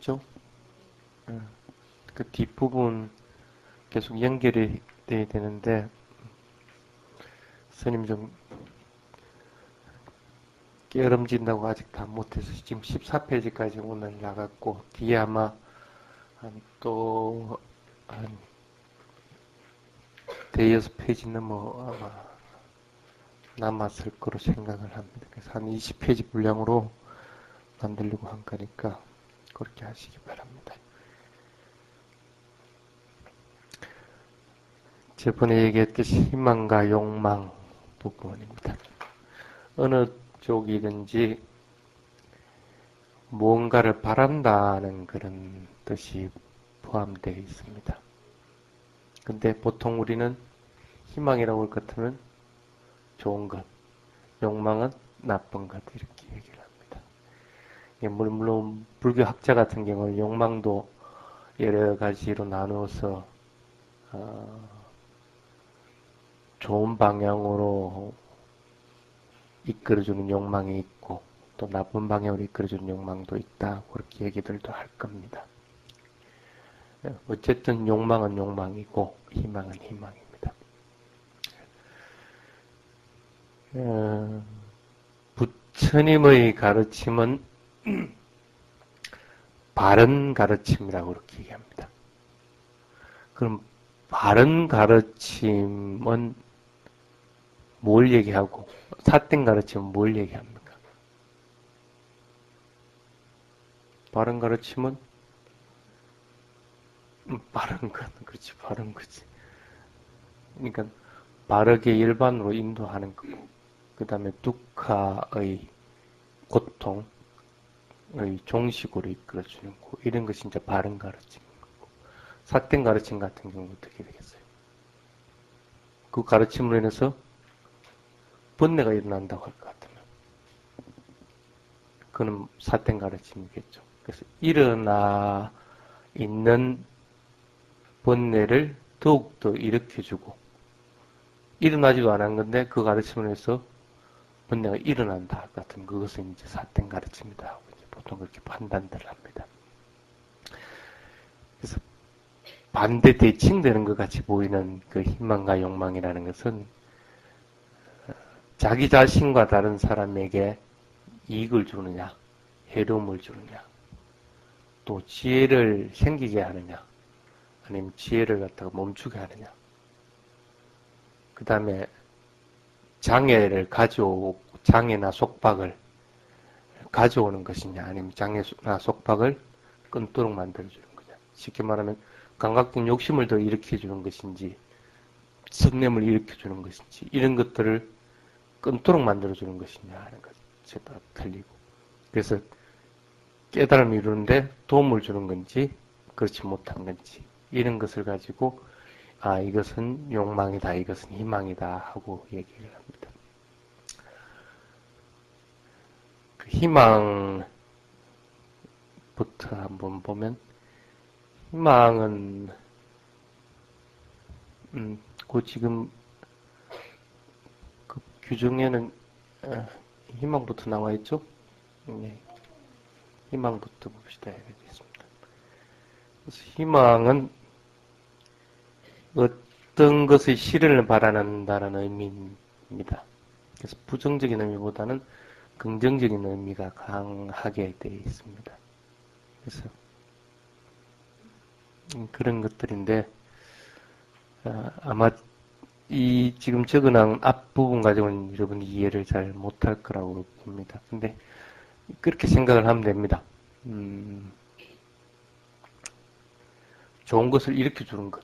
있죠? 그 뒷부분 계속 연결이 돼야 되는데, 스님 좀 깨름진다고 아직 다 못해서 지금 14페이지까지 오늘 나갔고, 뒤에 아마 한 대여섯 페이지 넘어 아마 남았을 거로 생각을 합니다. 그래서 한 20페이지 분량으로 만들려고 한 거니까 그렇게 하시기 바랍니다. 저번에 얘기했듯이 희망과 욕망 부분입니다. 어느 쪽이든지 무언가를 바란다는 그런 뜻이 포함되어 있습니다. 근데 보통 우리는 희망이라고 할 것 같으면 좋은 것, 욕망은 나쁜 것 이렇게 얘기를 합니다. 물론 불교 학자 같은 경우는 욕망도 여러 가지로 나누어서 좋은 방향으로 이끌어주는 욕망이 있고 또 나쁜 방향으로 이끌어주는 욕망도 있다 그렇게 얘기들도 할 겁니다. 어쨌든 욕망은 욕망이고 희망은 희망입니다. 부처님의 가르침은 바른 가르침이라고 그렇게 얘기합니다. 그럼 바른 가르침은 뭘 얘기하고 삿된 가르침은 뭘 얘기합니까? 바른 가르침은 바른 것, 그렇지, 바른 거지. 그러니까 바르게 일반으로 인도하는 거고, 그 다음에 두카의 고통의 종식으로 이끌어주는 거, 이런 것이 이제 바른 가르침인 거고, 삿된 가르침 같은 경우 어떻게 되겠어요? 그 가르침으로 인해서 번뇌가 일어난다고 할 것 같으면, 그는 삿된 가르침이겠죠. 그래서 일어나 있는 번뇌를 더욱더 일으켜주고, 일어나지도 않은 건데 그 가르침을 해서 번뇌가 일어난다 같은 그것은 이제 삿된 가르침이다 하고 이제 보통 그렇게 판단들을 합니다. 그래서 반대 대칭되는 것 같이 보이는 그 희망과 욕망이라는 것은 자기 자신과 다른 사람에게 이익을 주느냐, 해로움을 주느냐, 또 지혜를 생기게 하느냐, 아니면 지혜를 갖다가 멈추게 하느냐, 그 다음에 장애나 속박을 가져오는 것이냐, 아니면 장애나 속박을 끊도록 만들어주는 거냐. 쉽게 말하면 감각적 욕심을 더 일으켜주는 것인지, 성냄을 일으켜주는 것인지, 이런 것들을 끊도록 만들어주는 것이냐 하는 것이 따라 틀리고. 그래서 깨달음을 이루는데 도움을 주는 건지, 그렇지 못한 건지, 이런 것을 가지고, 이것은 욕망이다, 이것은 희망이다 하고 얘기를 합니다. 그 희망부터 한번 보면, 희망은, 그 지금 그 규정에는 희망부터 나와 있죠? 네. 희망부터 봅시다. 해야겠습니다. 그래서 희망은 어떤 것의 실현을 바라는다는 의미입니다. 그래서 부정적인 의미보다는 긍정적인 의미가 강하게 되어 있습니다. 그래서 그런 것들인데 아마 이 지금 적어놓은 앞부분 가지고는 여러분이 이해를 잘 못할 거라고 봅니다. 근데 그렇게 생각을 하면 됩니다. 좋은 것을 일으켜주는 것,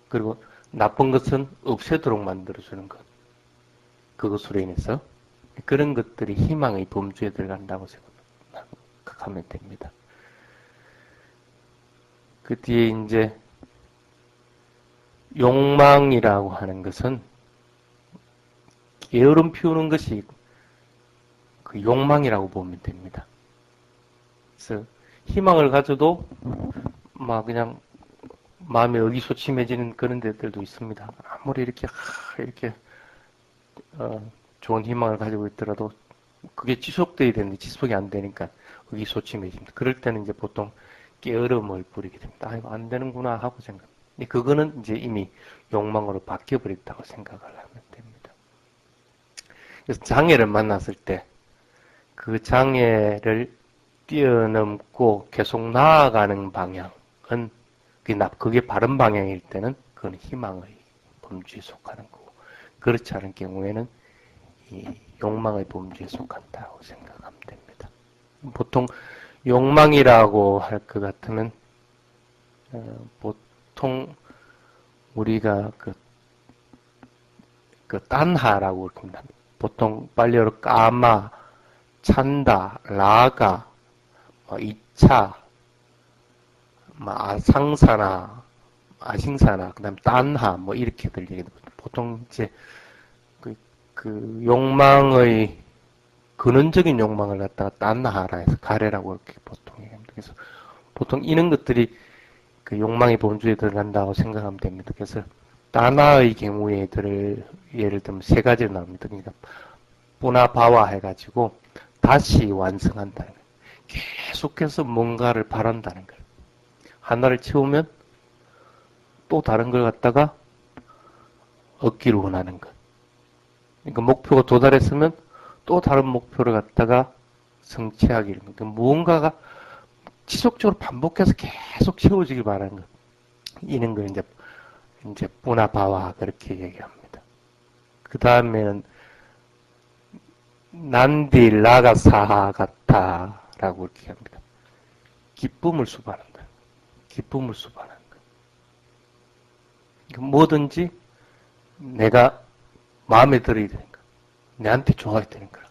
그리고 나쁜 것은 없애도록 만들어주는 것, 그것으로 인해서 그런 것들이 희망의 범주에 들어간다고 생각하면 됩니다. 그 뒤에 이제 욕망이라고 하는 것은 게으름 피우는 것이 그 욕망이라고 보면 됩니다. 그래서 희망을 가져도 막 그냥 마음이 의기소침해지는 그런 데들도 있습니다. 아무리 이렇게 좋은 희망을 가지고 있더라도 그게 지속돼야 되는데 지속이 안 되니까 의기소침해집니다. 그럴 때는 이제 보통 게으름을 부리게 됩니다. 아, 이거 안 되는구나 하고 생각. 그거는 이제 이미 욕망으로 바뀌어버렸다고 생각을 하면 됩니다. 그래서 장애를 만났을 때 그 장애를 뛰어넘고 계속 나아가는 방향은 그게 바른 방향일 때는 그건 희망의 범주에 속하는 거고, 그렇지 않은 경우에는 이 욕망의 범주에 속한다고 생각하면 됩니다. 보통 욕망이라고 할 것 같으면 보통 우리가 그 딴하라고 그럽니다. 보통 빨리어로 까마, 찬다, 라가, 이차, 아상사나 아싱사나 그다음 딴하 이렇게들 얘기합니다. 보통 이제 그 욕망의 근원적인 욕망을 갖다가 딴하라 해서 가래라고 이렇게 보통 얘기합니다. 그래서 보통 이런 것들이 그 욕망의 범주에 들어간다고 생각하면 됩니다. 그래서 딴하의 경우에 예를 들면 세 가지로 나옵니다. 그러니까 뿌나바와 해가지고 다시 완성한다는 거예요. 계속해서 뭔가를 바란다는 거예요. 하나를 채우면 또 다른 걸 갖다가 얻기를 원하는 것. 그러니까 목표가 도달했으면 또 다른 목표를 갖다가 성취하기를. 그러니까 무언가가 지속적으로 반복해서 계속 채워지길 바라는 것. 이런 걸 이제 뿌나바와 그렇게 얘기합니다. 그 다음에는 난디 라가사하 같다라고 이렇게 합니다. 기쁨을 수반한다. 기쁨을 수반하는 것. 그러니까 뭐든지 내가 마음에 들어야 되는 거. 내한테 좋아야 되는 거라.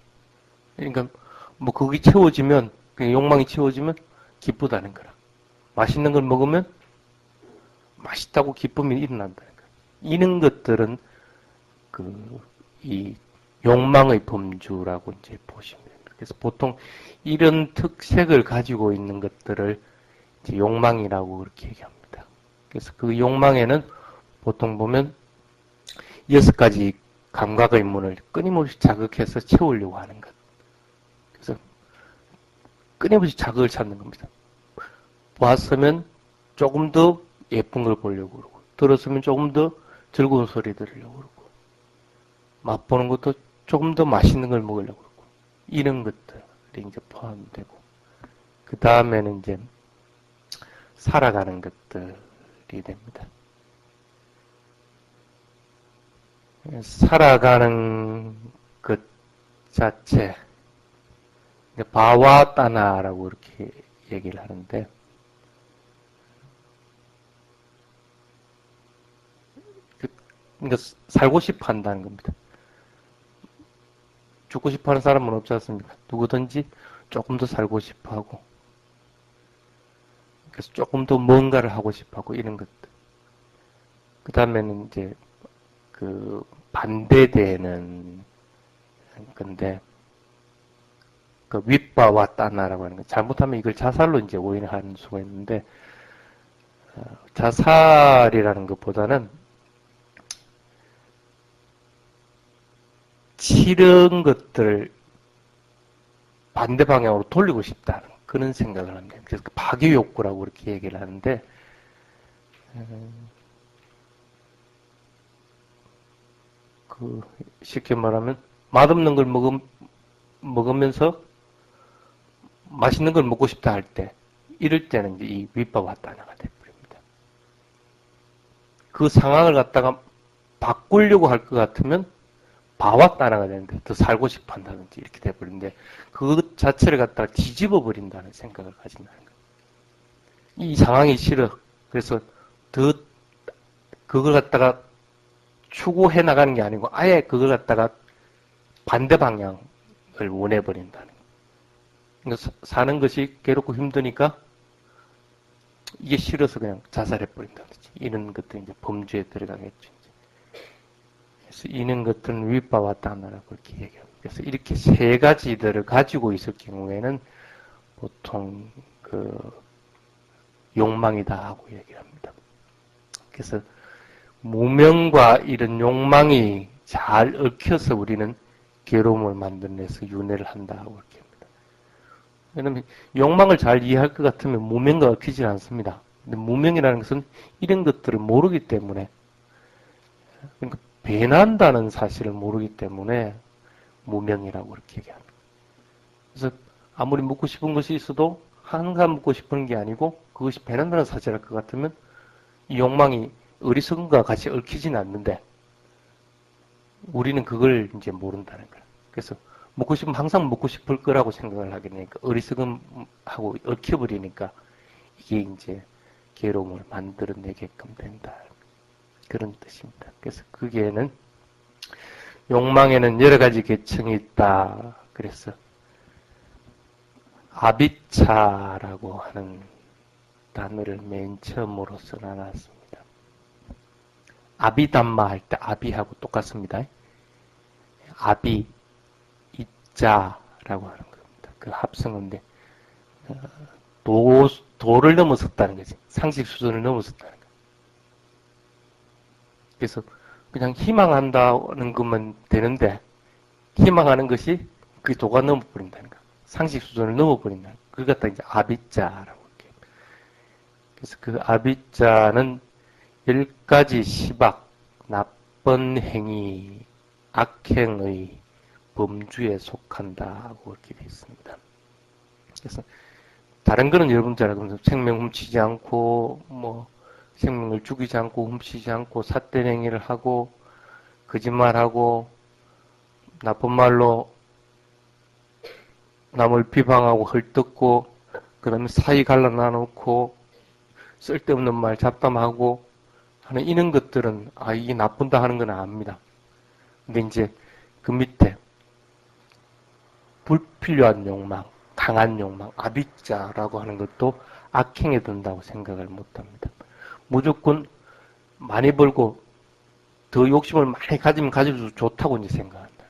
그러니까 그게 채워지면, 욕망이 채워지면 기쁘다는 거라. 맛있는 걸 먹으면 맛있다고 기쁨이 일어난다는 거야. 이런 것들은 이 욕망의 범주라고 이제 보시면 됩니다. 그래서 보통 이런 특색을 가지고 있는 것들을 이제 욕망이라고 그렇게 얘기합니다. 그래서 그 욕망에는 보통 보면 6가지 감각의 문을 끊임없이 자극해서 채우려고 하는 것. 그래서 끊임없이 자극을 찾는 겁니다. 보았으면 조금 더 예쁜 걸 보려고 그러고, 들었으면 조금 더 즐거운 소리 들으려고 그러고, 맛보는 것도 조금 더 맛있는 걸 먹으려고 그러고, 이런 것들이 이제 포함되고, 그 다음에는 이제 살아가는 것들이 됩니다. 살아가는 것 자체, 바와따나라고 이렇게 얘기를 하는데, 그러니까 살고 싶어 한다는 겁니다. 죽고 싶어 하는 사람은 없지 않습니까? 누구든지 조금 더 살고 싶어 하고, 그래서 조금 더 뭔가를 하고 싶어 하고, 이런 것들. 그 다음에는 이제 그 반대되는 건데, 그 윗바와 따나라고 하는 거. 잘못하면 이걸 자살로 이제 오인하는 수가 있는데, 자살이라는 것보다는 싫은 것들을 반대 방향으로 돌리고 싶다는 그런 생각을 합니다. 그래서 파괴 욕구라고 그렇게 얘기를 하는데, 쉽게 말하면 맛없는 걸 먹으면서 맛있는 걸 먹고 싶다 할 때, 이럴 때는 이제 이 윗바와 따나가 돼버립니다. 그 상황을 갖다가 바꾸려고 할 것 같으면 바와 따라가 되는데 더 살고 싶어 한다든지 이렇게 돼버리는데, 그 자체를 갖다가 뒤집어 버린다는 생각을 가진다는 거예요. 이 상황이 싫어. 그래서 더 그걸 갖다가 추구해 나가는 게 아니고 아예 그걸 갖다가 반대 방향을 원해 버린다는 거예요. 그러니까 사는 것이 괴롭고 힘드니까 이게 싫어서 그냥 자살해 버린다든지 이런 것들이 이제 범주에 들어가겠죠. 그래서 이런 것들은 윗바와 따나라고 그렇게 얘기합니다. 그래서 이렇게 세 가지들을 가지고 있을 경우에는 보통 욕망이다 하고 얘기를 합니다. 그래서 무명과 이런 욕망이 잘 얽혀서 우리는 괴로움을 만들어내서 윤회를 한다고 이렇게 합니다. 왜냐면 욕망을 잘 이해할 것 같으면 무명과 얽히질 않습니다. 근데 무명이라는 것은 이런 것들을 모르기 때문에, 그러니까 배난다는 사실을 모르기 때문에 무명이라고 그렇게 얘기합니다. 그래서 아무리 묻고 싶은 것이 있어도 항상 묻고 싶은 게 아니고 그것이 배난다는 사실을 할 것 같으면 이 욕망이 어리석음과 같이 얽히지는 않는데 우리는 그걸 이제 모른다는 거예요. 그래서 묻고 싶으면 항상 묻고 싶을 거라고 생각을 하게 되니까 어리석음하고 얽혀버리니까 이게 이제 괴로움을 만들어내게끔 된다. 그런 뜻입니다. 그래서 거기에는 욕망에는 여러 가지 계층이 있다. 그래서 아비차라고 하는 단어를 맨 처음으로 써놨습니다. 아비담마 할 때 아비하고 똑같습니다. 아비, 이자라고 하는 겁니다. 그 합성어인데 도를 넘어섰다는 거지. 상식 수준을 넘어섰다는 거예요. 그래서 그냥 희망한다는 것만 되는데 희망하는 것이 그 도가 넘어버린다는 거야. 상식 수준을 넘어버린다는 거야. 그걸 갖다 이제 아비자라고 할게요. 그래서 그 아비자는 10가지 시박, 나쁜 행위, 악행의 범주에 속한다고 이렇게 되어 있습니다. 그래서 다른 거는 여러분 잘 알고 생명 훔치지 않고 뭐 생명을 죽이지 않고 훔치지 않고 삿된 행위를 하고 거짓말하고 나쁜 말로 남을 비방하고 헐뜯고 그다음에 사이 갈라놔놓고 쓸데없는 말 잡담하고 하는 이런 것들은 이게 나쁜다 하는 건 압니다. 근데 이제 그 밑에 불필요한 욕망, 강한 욕망, 아비자라고 하는 것도 악행에 든다고 생각을 못합니다. 무조건 많이 벌고 더 욕심을 많이 가지면 가질수록 좋다고 이제 생각한다.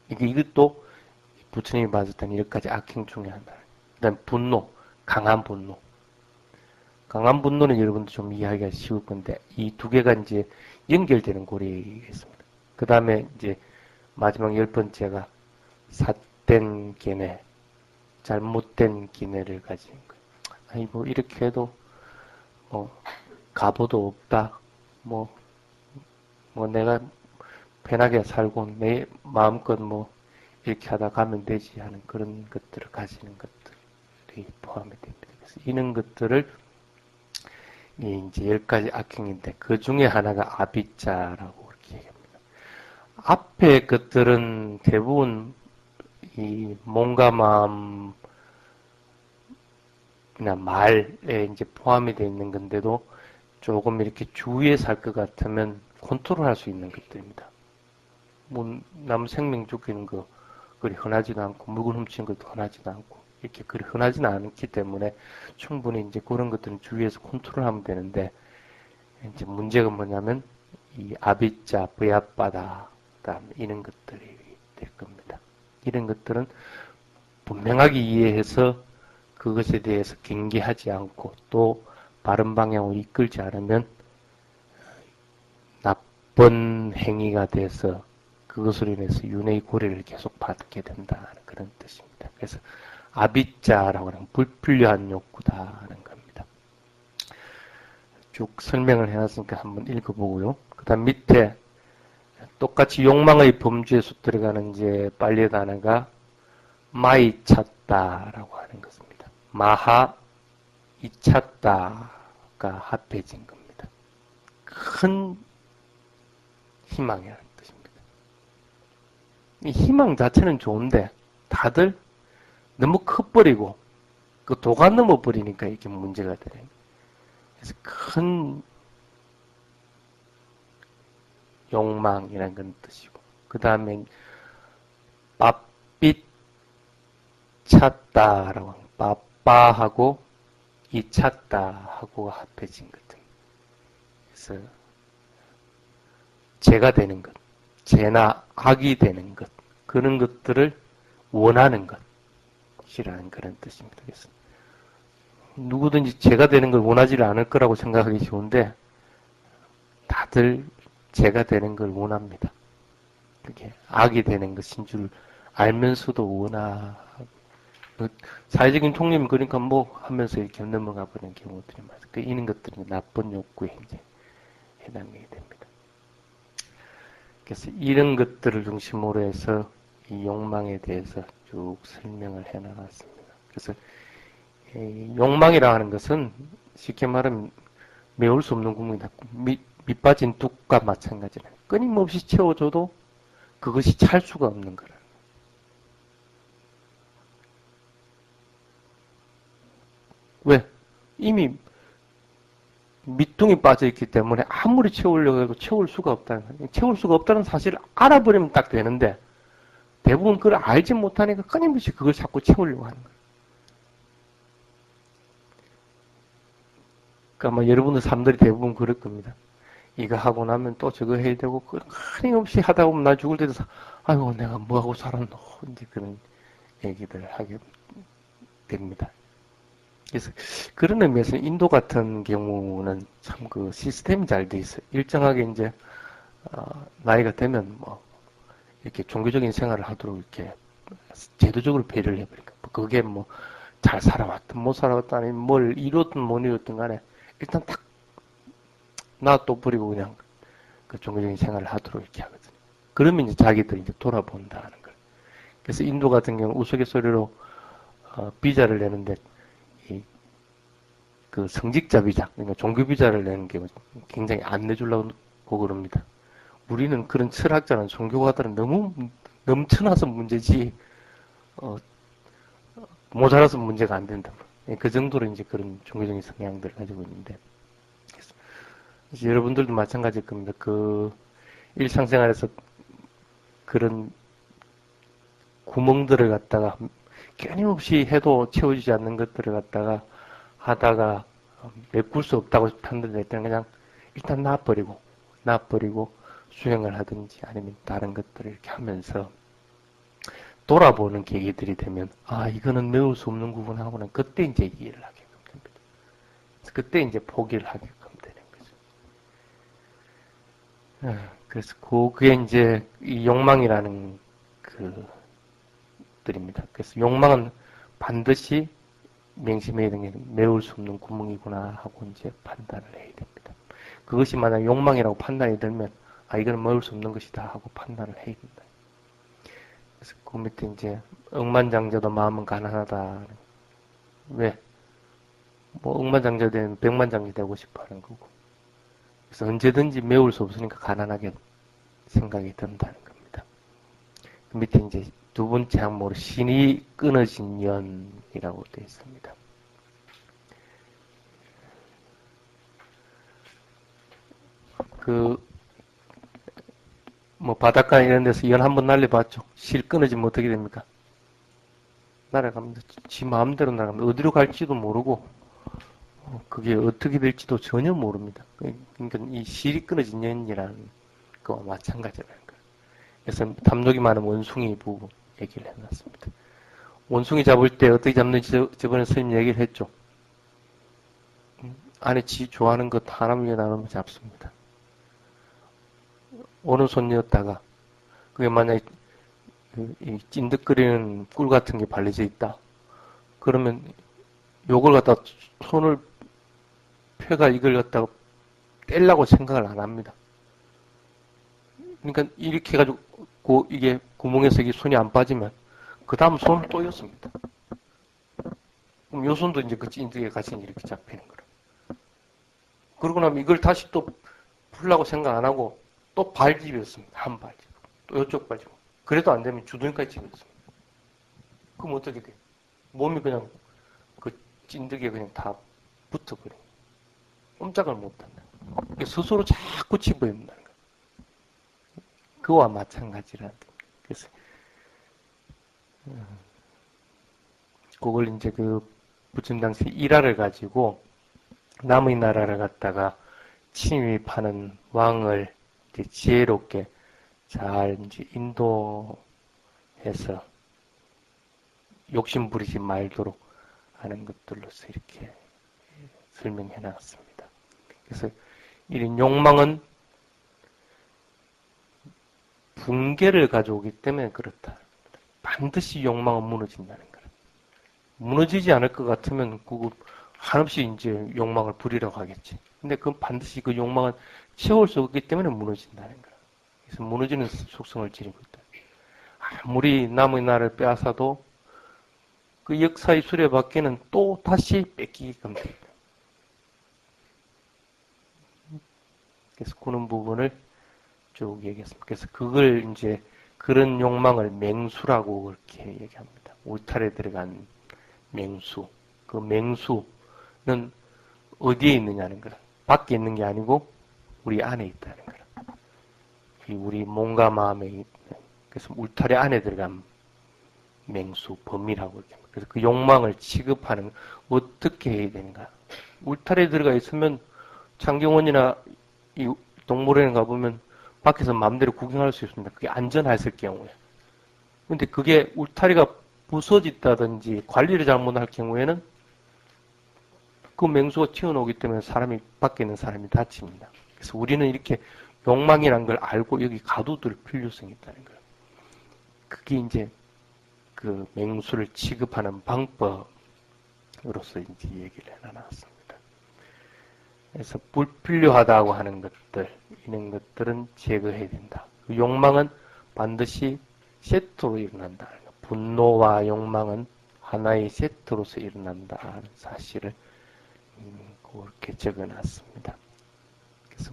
이것도 부처님이 봤을 때는 10가지 악행 중에 하나. 그다음 분노, 강한 분노. 강한 분노는 여러분도 좀 이해하기가 쉬울 건데 이 두 개가 이제 연결되는 고리겠습니다. 그 다음에 이제 마지막 10번째가 삿된 견해, 잘못된 견해를 가진 거예요. 아니 뭐 이렇게 해도 뭐 가보도 없다. 뭐 내가 편하게 살고 내 마음껏 뭐 이렇게 하다 가면 되지 하는 그런 것들을 가지는 것들이 포함이 됩니다. 그래서 이런 것들을 이제 10가지 악행인데 그 중에 하나가 아비자라고 그렇게 얘기합니다. 앞에 것들은 대부분 이 몸과 마음이나 말에 이제 포함이 되어 있는 건데도 조금 이렇게 주의해서 할 것 같으면 컨트롤할 수 있는 것들입니다. 뭐 남 생명 죽이는 거 그리 흔하지도 않고 물건 훔치는 것도 흔하지도 않고 이렇게 그리 흔하지는 않기 때문에 충분히 이제 그런 것들은 주의해서 컨트롤하면 되는데 이제 문제가 뭐냐면 이 아비자, 부야바다, 그다음 이런 것들이 될 겁니다. 이런 것들은 분명하게 이해해서 그것에 대해서 경계하지 않고 또 바른 방향으로 이끌지 않으면 나쁜 행위가 돼서 그것으로 인해서 윤회의 고래를 계속 받게 된다는 그런 뜻입니다. 그래서 아비자라고 하는 불필요한 욕구다라는 겁니다. 쭉 설명을 해놨으니까 한번 읽어보고요. 그 다음 밑에 똑같이 욕망의 범주에 속 들어가는 이제 빨리 단어가 마이 찾다라고 하는 것입니다. 마하 이찾다가 합해진 겁니다. 큰 희망이라는 뜻입니다. 이 희망 자체는 좋은데 다들 너무 커버리고 그 도가 넘어버리니까 이게 문제가 되는. 그래서 큰 욕망이라는 건 뜻이고 그 다음에 빠빛 찾다라고 하는 빠빠하고 이 찾다하고 합해진 것들. 그래서 죄가 되는 것, 죄나 악이 되는 것 그런 것들을 원하는 것이라는 그런 뜻입니다. 그래서 누구든지 죄가 되는 걸 원하지를 않을 거라고 생각하기 쉬운데 다들 죄가 되는 걸 원합니다. 이렇게 악이 되는 것인 줄 알면서도 워낙 사회적인 통념 그러니까 뭐 하면서 이렇게 넘어가 버리는 경우들이 많아요. 이런 것들이 나쁜 욕구에 이제 해당이 됩니다. 그래서 이런 것들을 중심으로 해서 이 욕망에 대해서 쭉 설명을 해 나갔습니다. 그래서 욕망이라 하는 것은 쉽게 말하면 메울 수 없는 구멍이다. 밑빠진 둑과 마찬가지라. 끊임없이 채워줘도 그것이 찰 수가 없는 거라. 왜? 이미 밑둥이 빠져 있기 때문에 아무리 채우려고 해도 채울 수가 없다는 거예요. 채울 수가 없다는 사실을 알아버리면 딱 되는데 대부분 그걸 알지 못하니까 끊임없이 그걸 자꾸 채우려고 하는 거예요. 그러니까 아마 여러분들 삶들이 대부분 그럴 겁니다. 이거 하고 나면 또 저거 해야 되고 끊임없이 하다 보면 나 죽을 때도 아이고 내가 뭐하고 살았노 이제 그런 얘기들을 하게 됩니다. 그래서 그런 의미에서 인도 같은 경우는 참 그 시스템이 잘 돼 있어요. 일정하게 이제 나이가 되면 뭐 이렇게 종교적인 생활을 하도록 이렇게 제도적으로 배려를 해버리니까 그게 뭐 잘 살아왔든 못 살아왔든 아니면 뭘 이뤘든 못 이뤘든 간에 일단 딱 놔둬버리고 그냥 그 종교적인 생활을 하도록 이렇게 하거든요. 그러면 이제 자기들이 이제 돌아본다는 걸. 그래서 인도 같은 경우 우스갯소리로 비자를 내는데 그 성직자 비자, 그러니까 종교 비자를 내는 게 굉장히 안 내주려고 그럽니다. 우리는 그런 철학자는 종교가들은 너무 넘쳐나서 문제지 어, 모자라서 문제가 안 된다. 그 정도로 이제 그런 종교적인 성향들을 가지고 있는데 그래서 여러분들도 마찬가지일 겁니다. 그 일상생활에서 그런 구멍들을 갖다가 끊임없이 해도 채워지지 않는 것들을 갖다가 하다가 메꿀 수 없다고 판단될 때는 그냥 일단 놔버리고 수행을 하든지 아니면 다른 것들을 이렇게 하면서 돌아보는 계기들이 되면 아 이거는 메울 수 없는 구분하고는 그때 이제 이해를 하게끔 됩니다. 그때 이제 포기를 하게끔 되는 거죠. 그래서 그게 이제 이 욕망이라는 그 들입니다. 그래서 욕망은 반드시 명심해야 되는 게 메울 수 없는 구멍이구나 하고 이제 판단을 해야 됩니다. 그것이 만약 욕망이라고 판단이 들면 아 이거는 메울 수 없는 것이다 하고 판단을 해야 된다. 그래서 그 밑에 이제 억만장자도 마음은 가난하다. 왜? 뭐 억만장자 되면 백만장자 되고 싶어 하는 거고. 그래서 언제든지 메울 수 없으니까 가난하게 생각이 든다는 겁니다. 그 밑에 이제 두 번째 항목으로 신이 끊어진 연이라고 되어 있습니다. 그, 뭐, 바닷가 이런 데서 연 한번 날려봤죠. 실 끊어지면 어떻게 됩니까? 날아갑니다. 지 마음대로 날아갑니다. 어디로 갈지도 모르고, 그게 어떻게 될지도 전혀 모릅니다. 그러니까 이 실이 끊어진 연이라는 거와 마찬가지라는 거예요. 그래서 탐욕이 많은 원숭이 부부 얘기를 해놨습니다. 원숭이 잡을 때 어떻게 잡는지 저번에 선생님 얘기를 했죠. 안에 지 좋아하는 것 하나 위에 나누면 잡습니다. 오른손이었다가 그게 만약에 이 찐득거리는 꿀 같은 게 발려져 있다. 그러면 요걸 갖다 손을 펴가 이걸 갖다가 떼려고 생각을 안 합니다. 그러니까 이렇게 해가지고 이게 구멍에서 이게 손이 안 빠지면 그 다음 손을 또 였습니다. 그럼 요 손도 이제 그 찐득에 같이 이렇게 잡히는 거라. 그러고 나면 이걸 다시 또 풀라고 생각 안 하고 또 발집이었습니다. 한 발집. 또 이쪽 발집. 그래도 안 되면 주둥이까지 집었습니다. 그럼 어떻게 돼? 몸이 그냥 그 찐득에 그냥 다 붙어버려. 꼼짝을 못한다. 스스로 자꾸 집어야 된다는 거예요. 그와 마찬가지라는 겁니다. 그래서 그걸 이제 그 부처님 당시 일화를 가지고 남의 나라를 갖다가 침입하는 왕을 이제 지혜롭게 잘 이제 인도해서 욕심 부리지 말도록 하는 것들로서 이렇게 설명해 놨습니다. 그래서 이런 욕망은 붕괴를 가져오기 때문에 그렇다. 반드시 욕망은 무너진다는 거예요. 무너지지 않을 것 같으면 그거 한없이 이제 욕망을 부리려고 하겠지. 근데 그건 반드시 그 욕망은 채울 수 없기 때문에 무너진다는 거예요. 그래서 무너지는 속성을 지니고 있다. 아무리 남의 나를 빼앗아도 그 역사의 수레바퀴는 또 다시 뺏기게끔 됩니다. 그래서 그런 부분을 쭉 얘기했습니다. 그래서 그걸 이제 그런 욕망을 맹수라고 그렇게 얘기합니다. 울타리에 들어간 맹수. 그 맹수는 어디에 있느냐는 거라. 밖에 있는 게 아니고 우리 안에 있다는 거라. 우리 몸과 마음에 있는. 그래서 울타리 안에 들어간 맹수, 범이라고 이렇게. 그래서 그 욕망을 취급하는 어떻게 해야 되는가. 울타리에 들어가 있으면 창경원이나 이 동물원에 가보면 밖에서 마음대로 구경할 수 있습니다. 그게 안전했을 경우에. 근데 그게 울타리가 부서졌다든지 관리를 잘못할 경우에는 그 맹수가 튀어나오기 때문에 사람이, 밖에 있는 사람이 다칩니다. 그래서 우리는 이렇게 욕망이라는 걸 알고 여기 가둬둘 필요성이 있다는 거예요. 그게 이제 그 맹수를 취급하는 방법으로서 이제 얘기를 해놨습니다. 그래서 불필요하다고 하는 것들, 이런 것들은 제거해야 된다. 욕망은 반드시 세트로 일어난다. 분노와 욕망은 하나의 세트로서 일어난다는 사실을 그렇게 적어놨습니다. 그래서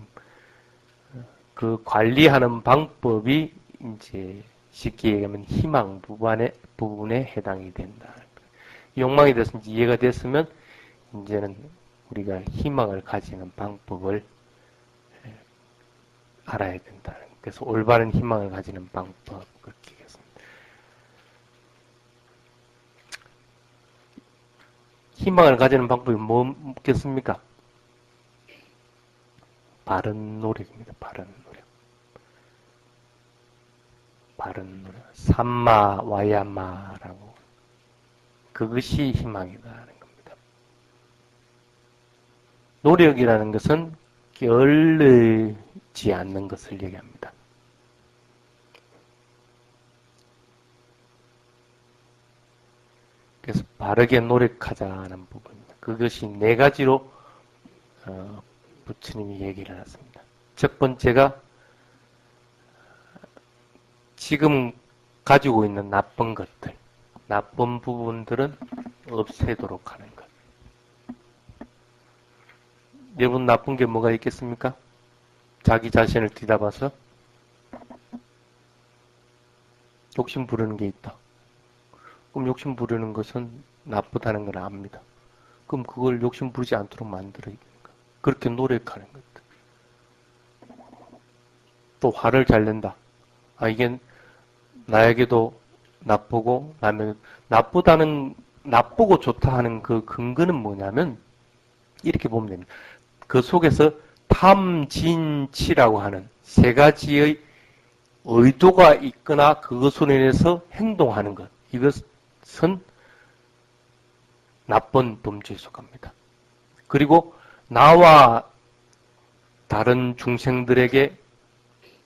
그 관리하는 방법이 이제 쉽게 얘기하면 희망 부분에 해당이 된다. 욕망이 대해서 이해가 됐으면 이제는 우리가 희망을 가지는 방법을 알아야 된다. 그래서 올바른 희망을 가지는 방법 그렇게 얘기했습니다. 희망을 가지는 방법이 뭐겠습니까? 바른 노력입니다. 바른 노력. 바른 노력. 삼마 와야마라고. 그것이 희망이다. 노력이라는 것은 게을르지 않는 것을 얘기합니다. 그래서 바르게 노력하자는 부분입니다. 그것이 네 가지로 부처님이 얘기를 해놨습니다. 첫 번째가 지금 가지고 있는 나쁜 것들, 나쁜 부분들은 없애도록 하는 것. 여러분 나쁜 게 뭐가 있겠습니까? 자기 자신을 뒤다봐서 욕심 부르는 게 있다. 그럼 욕심 부르는 것은 나쁘다는 걸 압니다. 그럼 그걸 욕심 부르지 않도록 만들어야 되는 거. 그렇게 노력하는 것들. 또 화를 잘 낸다. 아, 이게 나에게도 나쁘고 남에게 나쁘고 좋다 하는 그 근거는 뭐냐면 이렇게 보면 됩니다. 그 속에서 탐진치라고 하는 세 가지의 의도가 있거나 그것으로 인해서 행동하는 것. 이것은 나쁜 범죄에 속합니다. 그리고 나와 다른 중생들에게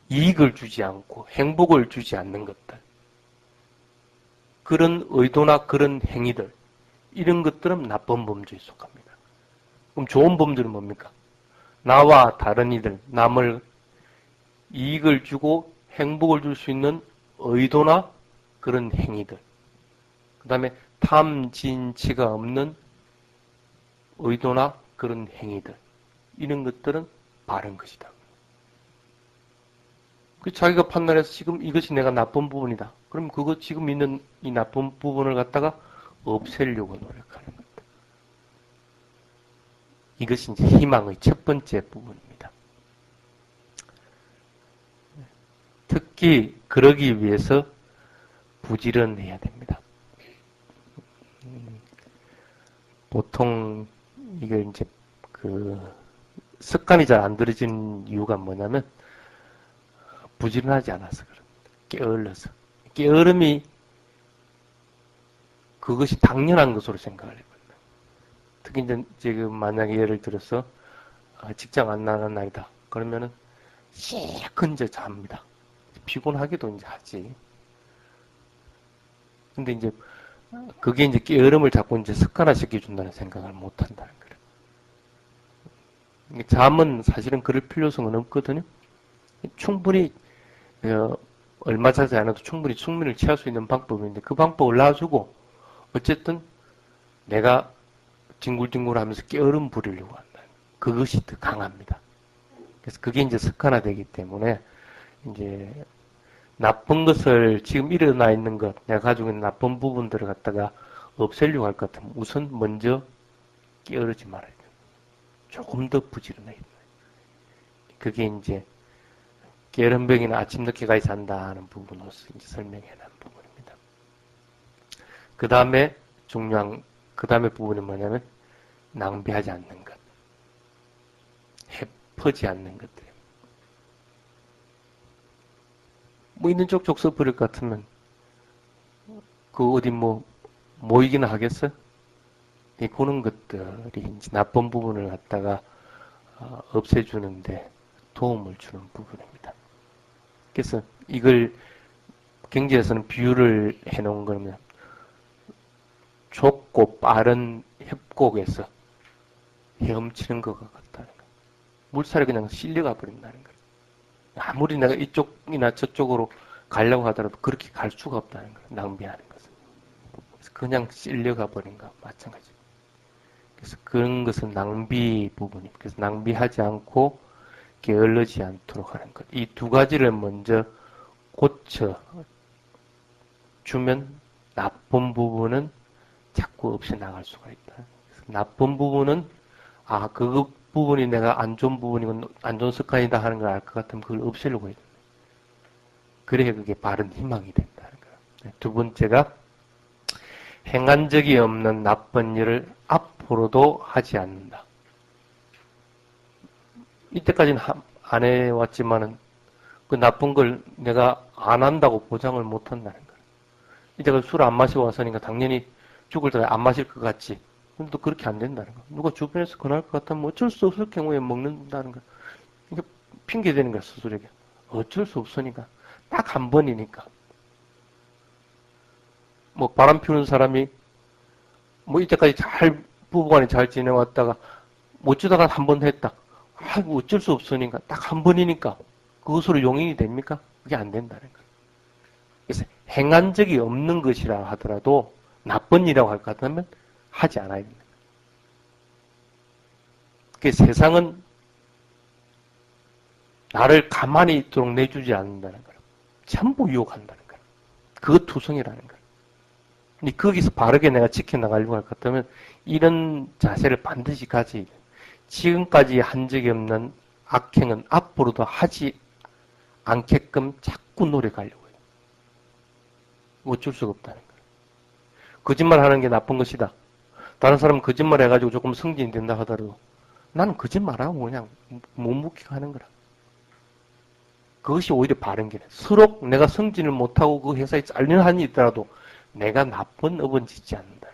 이익을 주지 않고 행복을 주지 않는 것들. 그런 의도나 그런 행위들. 이런 것들은 나쁜 범죄에 속합니다. 그럼 좋은 범죄는 뭡니까? 나와 다른 이들, 남을 이익을 주고 행복을 줄 수 있는 의도나 그런 행위들. 그 다음에 탐진치가 없는 의도나 그런 행위들. 이런 것들은 바른 것이다. 자기가 판단해서 지금 이것이 내가 나쁜 부분이다. 그럼 그거 지금 있는 이 나쁜 부분을 갖다가 없애려고 노력하는 것. 이것이 이제 희망의 첫 번째 부분입니다. 특히 그러기 위해서 부지런해야 됩니다. 보통 이게 이제 그 습관이 잘 안 들어진 이유가 뭐냐면 부지런하지 않아서 그럽니다. 게을러서. 게으름이 그것이 당연한 것으로 생각을 해요. 특히 이제 지금 만약에 예를 들어서 직장 안 나가는 날이다. 그러면은 실컷 이제 잡니다. 피곤하기도 이제 하지. 근데 이제 그게 이제 게으름을 자꾸 이제 습관화시켜 준다는 생각을 못 한다는 거예요. 잠은 사실은 그럴 필요성은 없거든요. 충분히 얼마 자지 않아도 충분히 숙면을 취할 수 있는 방법인데 그 방법을 놔주고 어쨌든 내가 뒹굴뒹굴 하면서 게으름 부리려고 한다. 그것이 더 강합니다. 그래서 그게 이제 습관화되기 때문에 이제 나쁜 것을 지금 일어나 있는 것, 내가 가지고 있는 나쁜 부분들을 갖다가 없애려고 할 것 같으면 우선 먼저 게으르지 말아야 돼요. 조금 더 부지런해야 돼요. 그게 이제 게으름병이나 아침 늦게 가서 잔다 하는 부분으로서 이제 설명해 놓은 부분입니다. 그 다음에 중요한, 그 다음에 부분이 뭐냐면 낭비하지 않는 것. 해퍼지 않는 것들. 뭐 있는 쪽쪽 써버릴 것 같으면 그 어디 뭐 모이기나 하겠어? 그런 것들이 이제 나쁜 부분을 갖다가 없애주는데 도움을 주는 부분입니다. 그래서 이걸 경제에서는 비유를 해놓은 거면 좁고 빠른 협곡에서 헤엄치는 것과 같다는 거예요. 물살이 그냥 실려가 버린다는 거예요. 아무리 내가 이쪽이나 저쪽으로 가려고 하더라도 그렇게 갈 수가 없다는 거예요. 낭비하는 것은. 그래서 그냥 실려가 버린 것과 마찬가지. 그래서 그런 것은 낭비 부분입니다. 그래서 낭비하지 않고 게을르지 않도록 하는 것. 이 두 가지를 먼저 고쳐 주면 나쁜 부분은 자꾸 없이 나갈 수가 있다. 그래서 나쁜 부분은 그 부분이 내가 안 좋은 부분이고 안 좋은 습관이다 하는 걸 알 것 같으면 그걸 없애려고 해야 된다. 그래야 그게 바른 희망이 된다는 거예요. 두 번째가 행한 적이 없는 나쁜 일을 앞으로도 하지 않는다. 이때까지는 안 해왔지만은 그 나쁜 걸 내가 안 한다고 보장을 못 한다는 거예요. 이때가 술 안 마시고 왔으니까 당연히 죽을 때 안 마실 것 같지. 근데 또 그렇게 안 된다는 거야. 누가 주변에서 권할 것 같으면 어쩔 수 없을 경우에 먹는다는 거야. 이게 핑계 대는 거야, 스스로에게. 어쩔 수 없으니까. 딱 한 번이니까. 뭐 바람 피우는 사람이 뭐 이때까지 부부간에 잘 지내왔다가 못 주다가 한 번 했다. 아이고 어쩔 수 없으니까 딱 한 번이니까 그것으로 용인이 됩니까? 그게 안 된다는 거예요. 그래서 행한 적이 없는 것이라 하더라도 나쁜 일이라고 할 것 같으면 하지 않아야 됩니다. 그 세상은 나를 가만히 있도록 내주지 않는다는 거예요. 전부 유혹한다는 거예요. 그것 투성이라는 거예요. 근데 거기서 바르게 내가 지켜나가려고 할 것 같으면 이런 자세를 반드시 가져야 돼요. 지금까지 한 적이 없는 악행은 앞으로도 하지 않게끔 자꾸 노력하려고 해요. 어쩔 수가 없다는 거예요. 거짓말 하는 게 나쁜 것이다. 다른 사람은 거짓말 해가지고 조금 승진이 된다 하더라도 나는 거짓말하고 그냥 묵묵히 하는 거라. 그것이 오히려 바른 길이에요. 서로 내가 승진을 못하고 그 회사에 잘리는 한이 있더라도 내가 나쁜 업은 짓지 않는다.